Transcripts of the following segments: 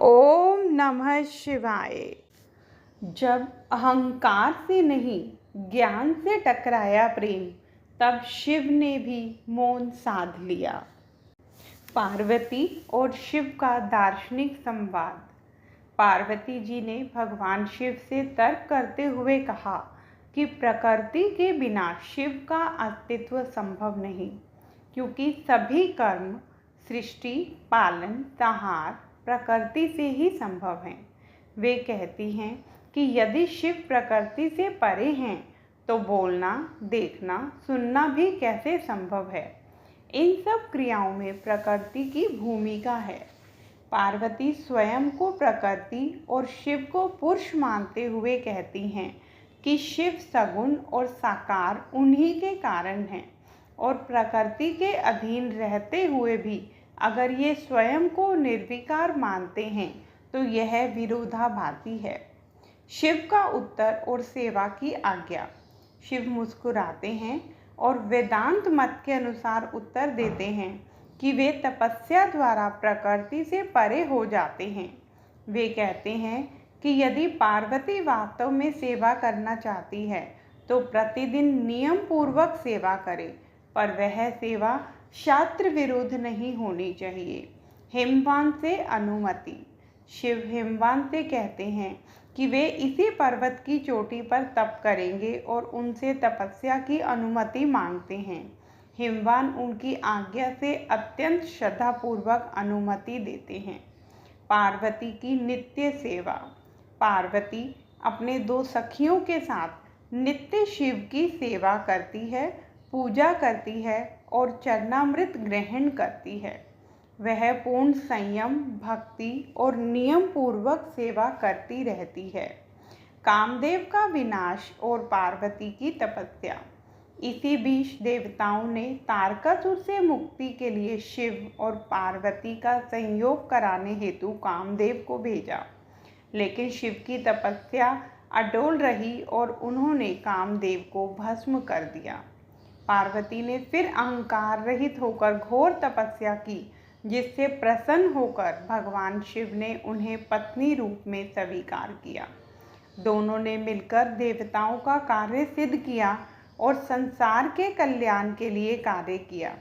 ओम नमः शिवाय। जब अहंकार से नहीं ज्ञान से टकराया प्रेम, तब शिव ने भी मौन साध लिया। पार्वती और शिव का दार्शनिक संवाद। पार्वती जी ने भगवान शिव से तर्क करते हुए कहा कि प्रकृति के बिना शिव का अस्तित्व संभव नहीं, क्योंकि सभी कर्म, सृष्टि, पालन, संहार प्रकृति से ही संभव हैं। वे कहती हैं कि यदि शिव प्रकृति से परे हैं तो बोलना, देखना, सुनना भी कैसे संभव है। इन सब क्रियाओं में प्रकृति की भूमिका है। पार्वती स्वयं को प्रकृति और शिव को पुरुष मानते हुए कहती हैं कि शिव सगुण और साकार उन्हीं के कारण हैं, और प्रकृति के अधीन रहते हुए भी अगर ये स्वयं को निर्विकार मानते हैं तो यह विरोधाभासी है। शिव का उत्तर और सेवा की आज्ञा। शिव मुस्कुराते हैं और वेदांत मत के अनुसार उत्तर देते हैं कि वे तपस्या द्वारा प्रकृति से परे हो जाते हैं। वे कहते हैं कि यदि पार्वती वास्तव में सेवा करना चाहती है तो प्रतिदिन नियम पूर्वक सेवा करे, पर वह सेवा शास्त्र विरुद्ध नहीं होनी चाहिए। हिमवान से अनुमति। शिव हिमवान से कहते हैं कि वे इसी पर्वत की चोटी पर तप करेंगे और उनसे तपस्या की अनुमति मांगते हैं। हिमवान उनकी आज्ञा से अत्यंत श्रद्धापूर्वक अनुमति देते हैं। पार्वती की नित्य सेवा। पार्वती अपने दो सखियों के साथ नित्य शिव की सेवा करती है, पूजा करती है और चरणामृत ग्रहण करती है। वह पूर्ण संयम, भक्ति और नियम पूर्वक सेवा करती रहती है। कामदेव का विनाश और पार्वती की तपस्या। इसी बीच देवताओं ने तारकासुर से मुक्ति के लिए शिव और पार्वती का संयोग कराने हेतु कामदेव को भेजा, लेकिन शिव की तपस्या अडोल रही और उन्होंने कामदेव को भस्म कर दिया। पार्वती ने फिर अहंकार रहित होकर घोर तपस्या की, जिससे प्रसन्न होकर भगवान शिव ने उन्हें पत्नी रूप में स्वीकार किया। दोनों ने मिलकर देवताओं का कार्य सिद्ध किया और संसार के कल्याण के लिए कार्य किया।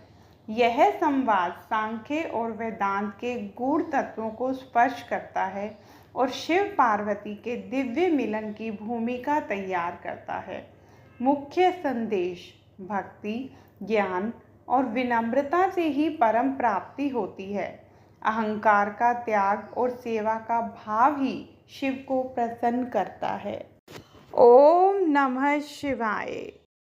यह संवाद सांख्य और वेदांत के गूढ़ तत्वों को स्पर्श करता है और शिव पार्वती के दिव्य मिलन की भूमिका तैयार करता है। मुख्य संदेश: भक्ति, ज्ञान और विनम्रता से ही परम प्राप्ति होती है। अहंकार का त्याग और सेवा का भाव ही शिव को प्रसन्न करता है। ओम नमः शिवाय।